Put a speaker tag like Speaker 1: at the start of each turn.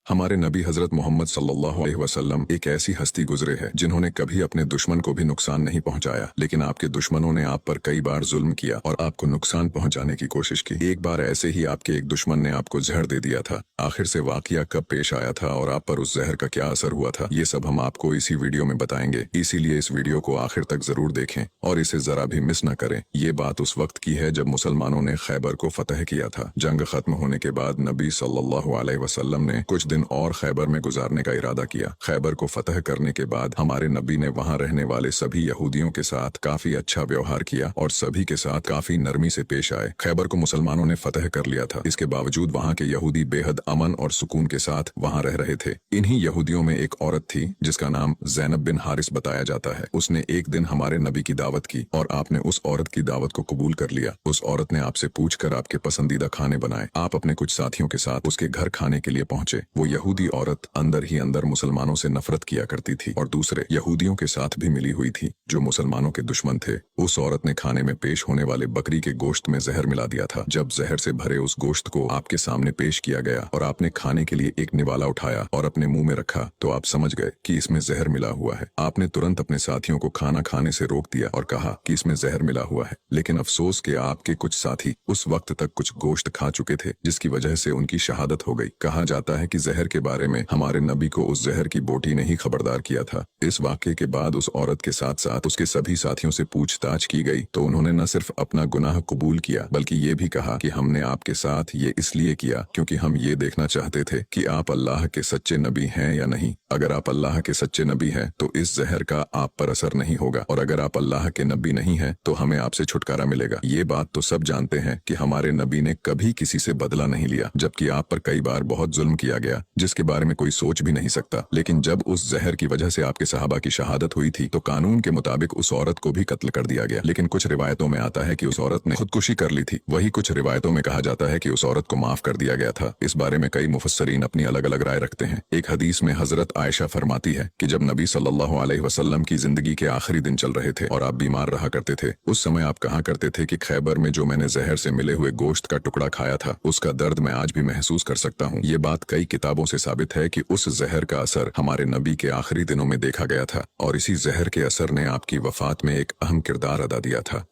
Speaker 1: हमारे नबी हजरत मोहम्मद सल्लल्लाहु अलैहि वसल्लम एक ऐसी हस्ती गुजरे है जिन्होंने कभी अपने दुश्मन को भी नुकसान नहीं पहुंचाया, लेकिन आपके दुश्मनों ने आप पर कई बार जुल्म किया और आपको नुकसान पहुंचाने की कोशिश की। एक बार ऐसे ही आपके एक दुश्मन ने आपको जहर दे दिया था। आखिर से वाकया कब पेश आया था और आप पर उस जहर का क्या असर हुआ था, ये सब हम आपको इसी वीडियो में बताएंगे। इसीलिए इस वीडियो को आखिर तक जरूर देखें और इसे जरा भी मिस न करें। ये बात उस वक्त की है जब मुसलमानों ने खैबर को फतह किया था। जंग खत्म होने के बाद नबी सल्लल्लाहु अलैहि वसल्लम ने कुछ दिन और खैबर में गुजारने का इरादा किया। खैबर को फतह करने के बाद हमारे नबी ने वहां रहने वाले सभी यहूदियों के साथ काफी अच्छा व्यवहार किया और सभी के साथ काफी नरमी से पेश आए। खैबर को मुसलमानों ने फतह कर लिया था। इसके बावजूद वहां के यहूदी बेहद अमन और सुकून के साथ वहां रह रहे थे। इन्हीं यहूदियों में एक औरत थी जिसका नाम ज़ैनब बिन हारिस बताया जाता है। उसने एक दिन हमारे नबी की दावत की और आपने उस औरत की दावत को कबूल कर लिया। उस औरत ने आपसे पूछकर आपके पसंदीदा खाने बनाए। आप अपने कुछ साथियों के साथ उसके घर खाने के लिए पहुंचे। वो यहूदी औरत अंदर ही अंदर मुसलमानों से नफरत किया करती थी और दूसरे यहूदियों के साथ भी मिली हुई थी जो मुसलमानों के दुश्मन थे। उस औरत ने खाने में पेश होने वाले बकरी के गोश्त में जहर मिला दिया था। जब जहर से भरे उस गोश्त को आपके सामने पेश किया गया और आपने खाने के लिए एक निवाला उठाया और अपने मुंह में रखा तो आप समझ गए कि इसमें जहर मिला हुआ है। आपने तुरंत अपने साथियों को खाना खाने से रोक दिया और कहा कि इसमें जहर मिला हुआ है, लेकिन अफसोस के आपके कुछ साथी उस वक्त तक कुछ गोश्त खा चुके थे जिसकी वजह से उनकी शहादत हो गई। कहा जाता है कि जहर के बारे में हमारे नबी को उस जहर की बोटी ने ही खबरदार किया था। इस वाक़े के बाद उस औरत के साथ साथ उसके सभी साथियों से पूछताछ की गई तो उन्होंने न सिर्फ अपना गुनाह कबूल किया बल्कि ये भी कहा कि हमने आपके साथ ये इसलिए किया क्योंकि हम ये देखना चाहते थे कि आप अल्लाह के सच्चे नबी हैं या नहीं। अगर आप अल्लाह के सच्चे नबी हैं तो इस जहर का आप पर असर नहीं होगा और अगर आप अल्लाह के नबी नहीं हैं तो हमें आपसे छुटकारा मिलेगा। ये बात तो सब जानते हैं कि हमारे नबी ने कभी किसी से बदला नहीं लिया, जबकि आप पर कई बार बहुत जुल्म किया गया जिसके बारे में कोई सोच भी नहीं सकता। लेकिन जब उस जहर की वजह से आपके सहाबा की शहादत हुई थी तो कानून के मुताबिक उस औरत को भी कत्ल कर दिया गया। लेकिन कुछ रिवायतों में आता है कि उस औरत ने खुदकुशी कर ली थी। वही कुछ रिवायतों में कहा जाता है कि उस औरत को माफ कर दिया गया था। इस बारे में कई मुफस्सरीन अपनी अलग अलग राय रखते हैं। एक हदीस में हजरत आयशा फरमाती है कि जब नबी सल्लल्लाहु अलैहि वसल्लम की जिंदगी के आखिरी दिन चल रहे थे और आप बीमार रहा करते थे, उस समय आप कहा करते थे कि खैबर में जो मैंने जहर से मिले हुए गोश्त का टुकड़ा खाया था उसका दर्द मैं आज भी महसूस कर सकता हूँ। ये बात कई किताबों से साबित है कि उस जहर का असर हमारे नबी के आखिरी दिनों में देखा गया था और इसी जहर के असर ने आपकी वफात में एक अहम किरदार अदा दिया था।